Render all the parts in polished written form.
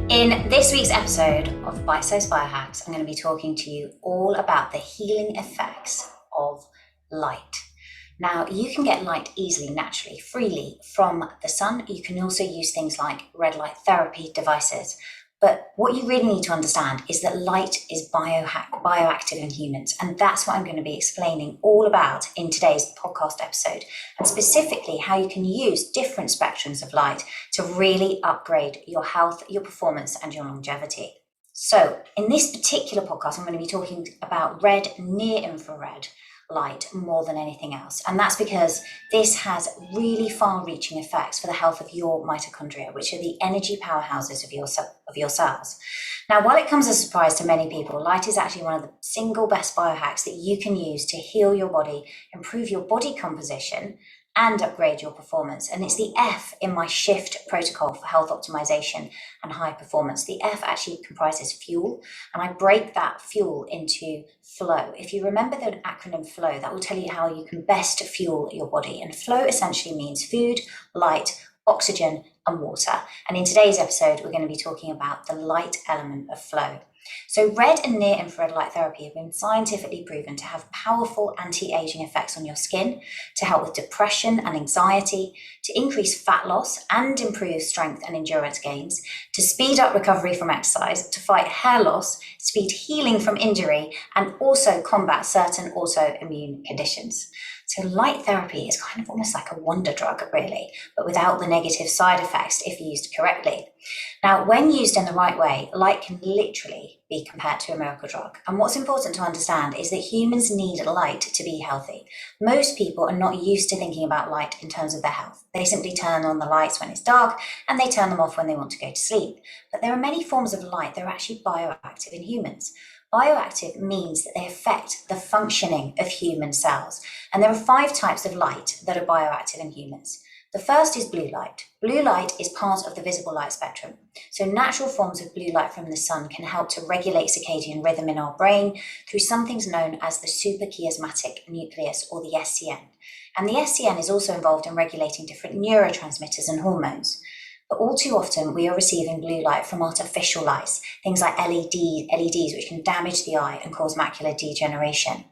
In this week's episode of Bitesize Biohacks, I'm going to be talking to you all about the healing effects of light. Now, you can get light easily, naturally, freely from the sun. You can also use things like red light therapy devices. But what you really need to understand is that light is bioactive in humans. And that's what I'm going to be explaining all about in today's podcast episode. And specifically how you can use different spectrums of light to really upgrade your health, your performance, and your longevity. So in this particular podcast, I'm going to be talking about red near infrared light more than anything else. And that's because this has really far-reaching effects for the health of your mitochondria, which are the energy powerhouses of your cells. Now, while it comes as a surprise to many people, light is actually one of the single best biohacks that you can use to heal your body, improve your body composition, and upgrade your performance. And it's the F in my SHIFT protocol for health optimization and high performance. The F actually comprises fuel, and I break that fuel into flow. If you remember the acronym FLOW, that will tell you how you can best fuel your body. And flow essentially means food, light, oxygen, and water. And in today's episode, we're going to be talking about the light element of flow. So red and near infrared light therapy have been scientifically proven to have powerful anti-aging effects on your skin, to help with depression and anxiety, to increase fat loss and improve strength and endurance gains, to speed up recovery from exercise, to fight hair loss, speed healing from injury, and also combat certain autoimmune conditions. So light therapy is kind of almost like a wonder drug, really, but without the negative side effects if used correctly. Now, when used in the right way, light can literally be compared to a miracle drug. And what's important to understand is that humans need light to be healthy. Most people are not used to thinking about light in terms of their health. They simply turn on the lights when it's dark and they turn them off when they want to go to sleep. But there are many forms of light that are actually bioactive in humans. Bioactive means that they affect the functioning of human cells. And there are 5 types of light that are bioactive in humans. The first is blue light. Blue light is part of the visible light spectrum. So natural forms of blue light from the sun can help to regulate circadian rhythm in our brain through something known as the suprachiasmatic nucleus, or the SCN. And the SCN is also involved in regulating different neurotransmitters and hormones. But all too often, we are receiving blue light from artificial lights, things like LEDs, which can damage the eye and cause macular degeneration.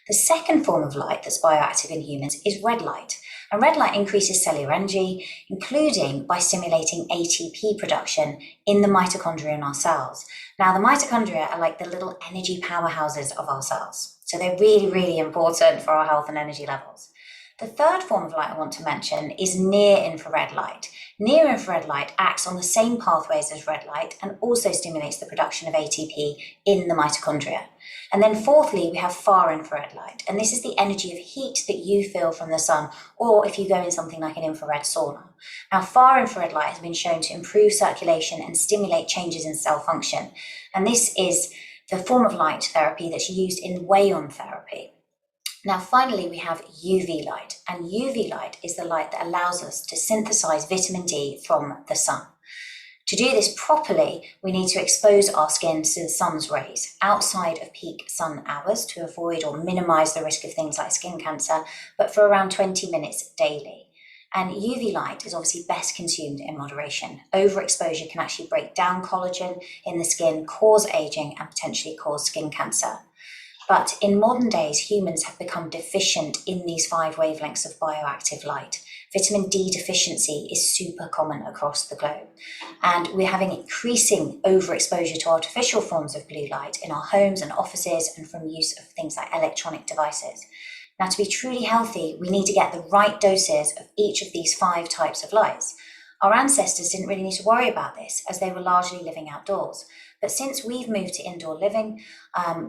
The second form of light that's bioactive in humans is red light. And red light increases cellular energy, including by stimulating ATP production in the mitochondria in our cells. Now, the mitochondria are like the little energy powerhouses of our cells. So they're really, really important for our health and energy levels. The third form of light I want to mention is near infrared light. Near infrared light acts on the same pathways as red light and also stimulates the production of ATP in the mitochondria. And then fourthly, we have far infrared light. And this is the energy of heat that you feel from the sun, or if you go in something like an infrared sauna. Now, far infrared light has been shown to improve circulation and stimulate changes in cell function. And this is the form of light therapy that's used in Wellbeing therapy. Now, finally, we have UV light, and UV light is the light that allows us to synthesize vitamin D from the sun. To do this properly, we need to expose our skin to the sun's rays outside of peak sun hours to avoid or minimize the risk of things like skin cancer, but for around 20 minutes daily. And UV light is obviously best consumed in moderation. Overexposure can actually break down collagen in the skin, cause aging, and potentially cause skin cancer. But in modern days, humans have become deficient in these 5 wavelengths of bioactive light. Vitamin D deficiency is super common across the globe. And we're having increasing overexposure to artificial forms of blue light in our homes and offices and from use of things like electronic devices. Now, to be truly healthy, we need to get the right doses of each of these 5 types of lights. Our ancestors didn't really need to worry about this as they were largely living outdoors. But since we've moved to indoor living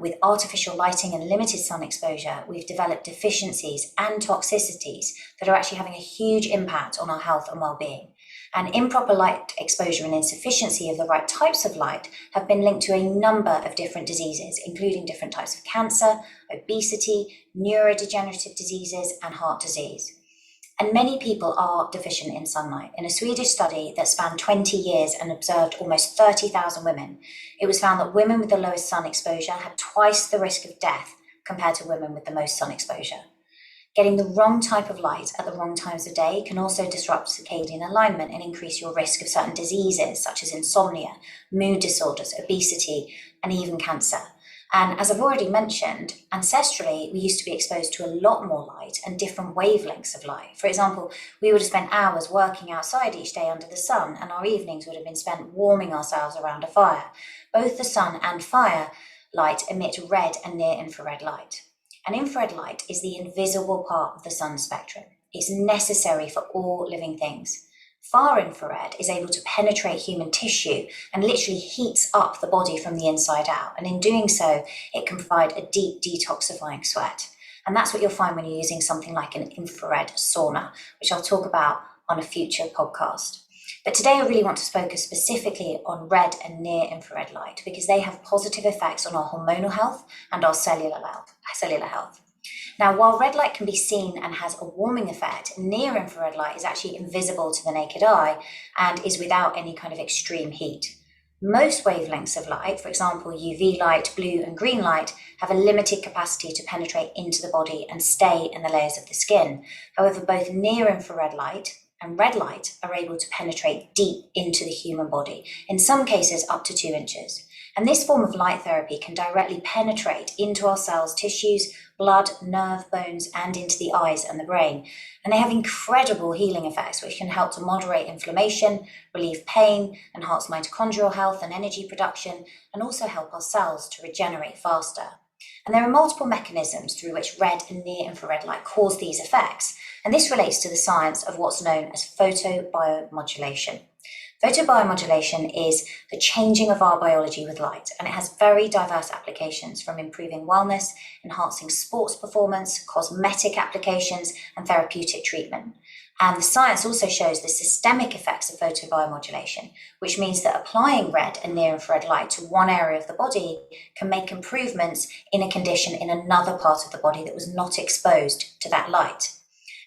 with artificial lighting and limited sun exposure, we've developed deficiencies and toxicities that are actually having a huge impact on our health and well-being. And improper light exposure and insufficiency of the right types of light have been linked to a number of different diseases, including different types of cancer, obesity, neurodegenerative diseases, and heart disease. And many people are deficient in sunlight. In a Swedish study that spanned 20 years and observed almost 30,000 women, it was found that women with the lowest sun exposure had twice the risk of death compared to women with the most sun exposure. Getting the wrong type of light at the wrong times of day can also disrupt circadian alignment and increase your risk of certain diseases such as insomnia, mood disorders, obesity, and even cancer. And as I've already mentioned, ancestrally, we used to be exposed to a lot more light and different wavelengths of light. For example, we would have spent hours working outside each day under the sun, and our evenings would have been spent warming ourselves around a fire. Both the sun and fire light emit red and near-infrared light. And infrared light is the invisible part of the sun spectrum. It's necessary for all living things. Far infrared is able to penetrate human tissue and literally heats up the body from the inside out. And in doing so, it can provide a deep detoxifying sweat. And that's what you'll find when you're using something like an infrared sauna, which I'll talk about on a future podcast. But today I really want to focus specifically on red and near infrared light because they have positive effects on our hormonal health and our cellular health. Now, while red light can be seen and has a warming effect, near infrared light is actually invisible to the naked eye and is without any kind of extreme heat. Most wavelengths of light, for example, UV light, blue and green light, have a limited capacity to penetrate into the body and stay in the layers of the skin. However, both near infrared light and red light are able to penetrate deep into the human body, in some cases up to 2 inches. And this form of light therapy can directly penetrate into our cells, tissues, blood, nerve, bones, and into the eyes and the brain. And they have incredible healing effects, which can help to moderate inflammation, relieve pain, enhance mitochondrial health and energy production, and also help our cells to regenerate faster. And there are multiple mechanisms through which red and near-infrared light cause these effects. And this relates to the science of what's known as photobiomodulation. Photobiomodulation is the changing of our biology with light, and it has very diverse applications from improving wellness, enhancing sports performance, cosmetic applications, and therapeutic treatment. And the science also shows the systemic effects of photobiomodulation, which means that applying red and near-infrared light to one area of the body can make improvements in a condition in another part of the body that was not exposed to that light.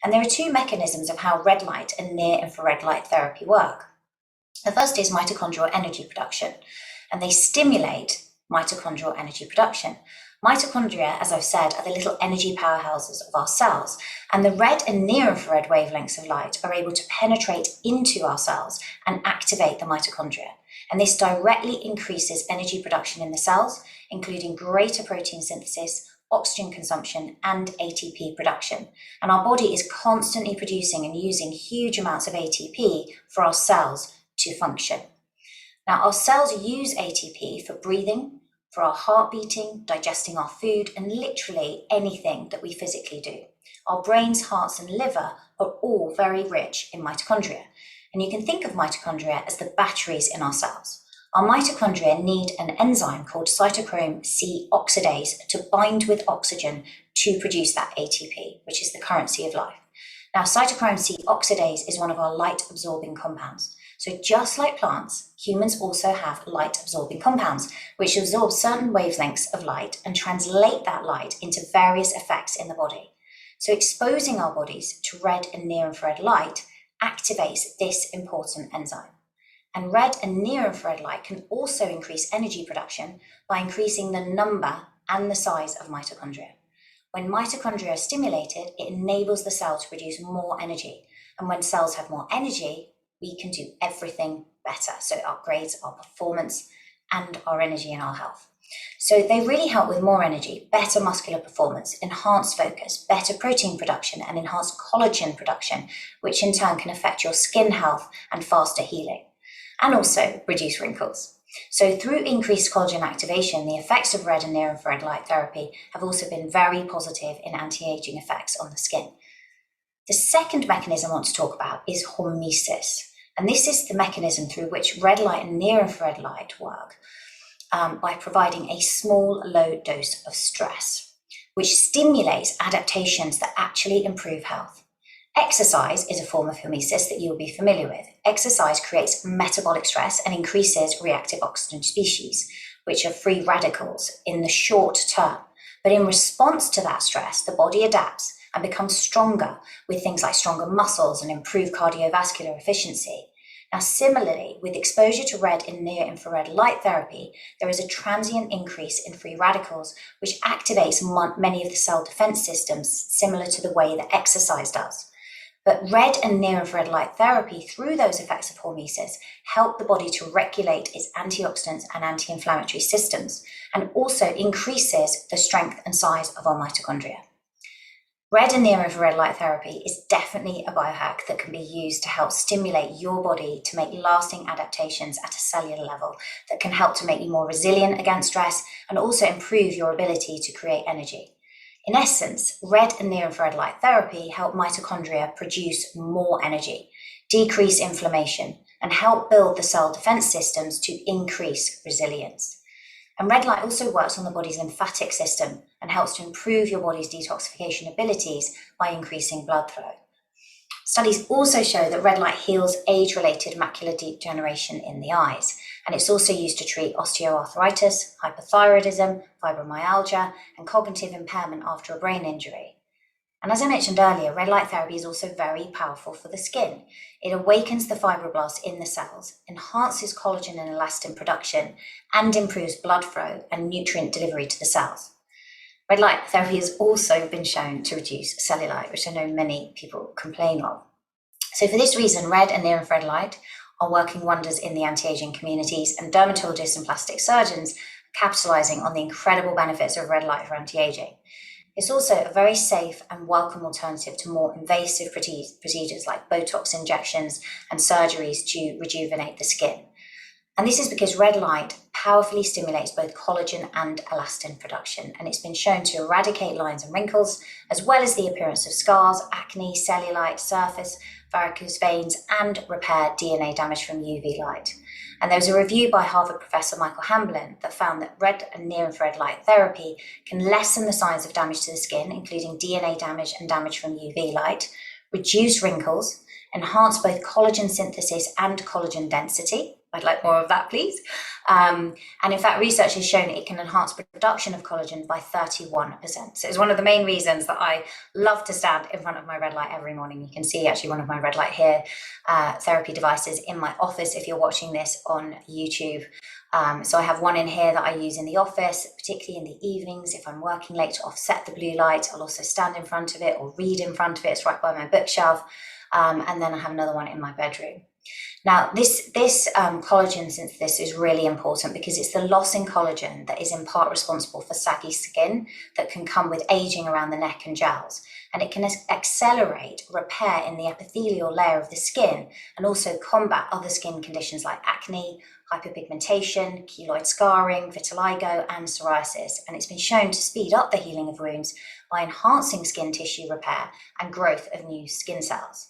And there are 2 mechanisms of how red light and near-infrared light therapy work. The first is mitochondrial energy production, and they stimulate mitochondrial energy production. Mitochondria, as I've said, are the little energy powerhouses of our cells, and the red and near-infrared wavelengths of light are able to penetrate into our cells and activate the mitochondria. And this directly increases energy production in the cells, including greater protein synthesis, oxygen consumption, and ATP production. And our body is constantly producing and using huge amounts of ATP for our cells to function. Now, our cells use ATP for breathing, for our heart beating, digesting our food, and literally anything that we physically do. Our brains, hearts, and liver are all very rich in mitochondria. And you can think of mitochondria as the batteries in our cells. Our mitochondria need an enzyme called cytochrome C oxidase to bind with oxygen to produce that ATP, which is the currency of life. Now, cytochrome C oxidase is one of our light-absorbing compounds. So just like plants, humans also have light-absorbing compounds, which absorb certain wavelengths of light and translate that light into various effects in the body. So exposing our bodies to red and near-infrared light activates this important enzyme. And red and near-infrared light can also increase energy production by increasing the number and the size of mitochondria. When mitochondria are stimulated, it enables the cell to produce more energy. And when cells have more energy, we can do everything better. So it upgrades our performance and our energy and our health. So they really help with more energy, better muscular performance, enhanced focus, better protein production, and enhanced collagen production, which in turn can affect your skin health and faster healing, and also reduce wrinkles. So through increased collagen activation, the effects of red and near-infrared light therapy have also been very positive in anti-aging effects on the skin. The second mechanism I want to talk about is hormesis. And this is the mechanism through which red light and near-infrared light work by providing a small, low dose of stress, which stimulates adaptations that actually improve health. Exercise is a form of hormesis that you'll be familiar with. Exercise creates metabolic stress and increases reactive oxygen species, which are free radicals in the short term. But in response to that stress, the body adapts and becomes stronger with things like stronger muscles and improved cardiovascular efficiency. Now, similarly, with exposure to red and near-infrared light therapy, there is a transient increase in free radicals, which activates many of the cell defense systems, similar to the way that exercise does. But red and near-infrared light therapy, through those effects of hormesis, help the body to regulate its antioxidants and anti-inflammatory systems, and also increases the strength and size of our mitochondria. Red and near-infrared light therapy is definitely a biohack that can be used to help stimulate your body to make lasting adaptations at a cellular level that can help to make you more resilient against stress and also improve your ability to create energy. In essence, red and near-infrared light therapy help mitochondria produce more energy, decrease inflammation, and help build the cell defense systems to increase resilience. And red light also works on the body's lymphatic system and helps to improve your body's detoxification abilities by increasing blood flow. Studies also show that red light heals age-related macular degeneration in the eyes, and it's also used to treat osteoarthritis, hypothyroidism, fibromyalgia, and cognitive impairment after a brain injury. And as I mentioned earlier, red light therapy is also very powerful for the skin. It awakens the fibroblasts in the cells, enhances collagen and elastin production, and improves blood flow and nutrient delivery to the cells. Red light therapy has also been shown to reduce cellulite, which I know many people complain of. So for this reason, red and near-infrared light are working wonders in the anti-aging communities, and dermatologists and plastic surgeons are capitalizing on the incredible benefits of red light for anti-aging. It's also a very safe and welcome alternative to more invasive procedures like Botox injections and surgeries to rejuvenate the skin. And this is because red light powerfully stimulates both collagen and elastin production, and it's been shown to eradicate lines and wrinkles, as well as the appearance of scars, acne, cellulite, surface, varicose veins, and repair DNA damage from UV light. And there was a review by Harvard professor Michael Hamblin that found that red and near-infrared light therapy can lessen the signs of damage to the skin, including DNA damage and damage from UV light, reduce wrinkles, enhance both collagen synthesis and collagen density. I'd like more of that, please. And in fact, research has shown it can enhance production of collagen by 31%. So it's one of the main reasons that I love to stand in front of my red light every morning. You can see actually one of my red light hair therapy devices in my office if you're watching this on YouTube. So I have one in here that I use in the office, particularly in the evenings if I'm working late to offset the blue light. I'll also stand in front of it or read in front of it. It's right by my bookshelf. And then I have another one in my bedroom. Now, this collagen synthesis is really important because it's the loss in collagen that is in part responsible for saggy skin that can come with aging around the neck and jowls. And it can accelerate repair in the epithelial layer of the skin and also combat other skin conditions like acne, hyperpigmentation, keloid scarring, vitiligo, and psoriasis. And it's been shown to speed up the healing of wounds by enhancing skin tissue repair and growth of new skin cells.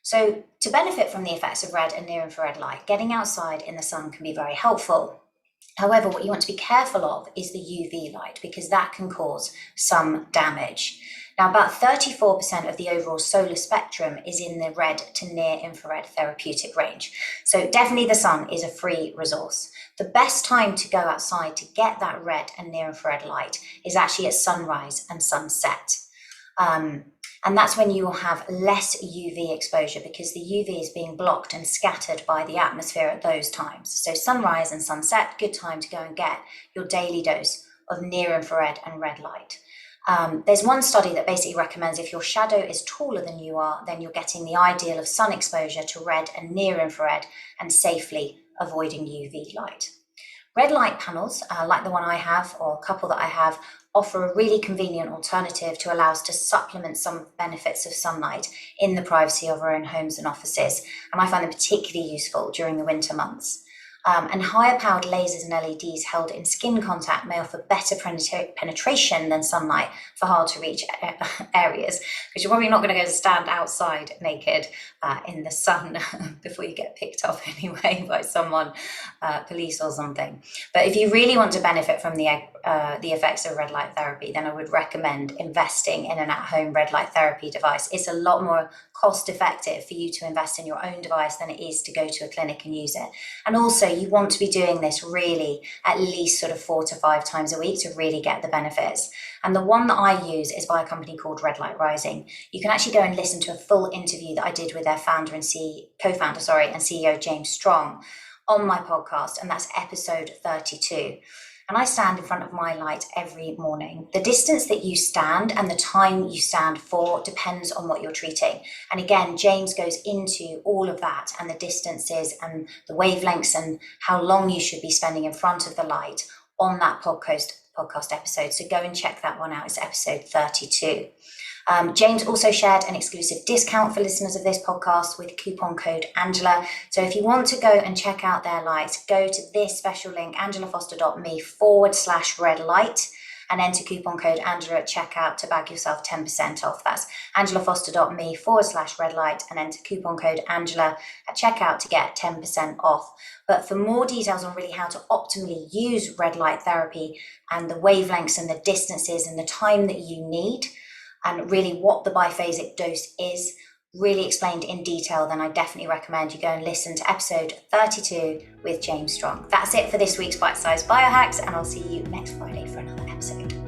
So to benefit from the effects of red and near-infrared light, getting outside in the sun can be very helpful. However, what you want to be careful of is the UV light because that can cause some damage. Now, about 34% of the overall solar spectrum is in the red to near-infrared therapeutic range. So definitely the sun is a free resource. The best time to go outside to get that red and near-infrared light is actually at sunrise and sunset. And that's when you will have less UV exposure because the UV is being blocked and scattered by the atmosphere at those times. So sunrise and sunset, good time to go and get your daily dose of near-infrared and red light. There's one study that basically recommends if your shadow is taller than you are, then you're getting the ideal of sun exposure to red and near-infrared and safely avoiding UV light. Red light panels, like the one I have or a couple that I have, offer a really convenient alternative to allow us to supplement some benefits of sunlight in the privacy of our own homes and offices. And I find them particularly useful during the winter months. And higher powered lasers and LEDs held in skin contact may offer better penetration than sunlight for hard to reach areas, because you're probably not going to go stand outside naked in the sun before you get picked up anyway by someone, police or something. But if you really want to benefit from the effects of red light therapy, then I would recommend investing in an at-home red light therapy device. It's a lot more cost effective for you to invest in your own device than it is to go to a clinic and use it. And also you want to be doing this really at least sort of 4 to 5 times a week to really get the benefits. And the one that I use is by a company called Red Light Rising. You can actually go and listen to a full interview that I did with their founder and co-founder, and CEO James Strong on my podcast, and that's episode 32. And I stand in front of my light every morning. The distance that you stand and the time you stand for depends on what you're treating. And again, James goes into all of that and the distances and the wavelengths and how long you should be spending in front of the light on that podcast episode. So go and check that one out. It's episode 32. James also shared an exclusive discount for listeners of this podcast with coupon code Angela. So if you want to go and check out their lights, go to this special link, angelafoster.me/red light, and enter coupon code Angela at checkout to bag yourself 10% off. That's angelafoster.me/red light, and enter coupon code Angela at checkout to get 10% off. But for more details on really how to optimally use red light therapy and the wavelengths and the distances and the time that you need, and really what the biphasic dose is, really explained in detail, then I definitely recommend you go and listen to episode 32 with James Strong. That's it for this week's Bite-Sized Biohacks, and I'll see you next Friday for another episode.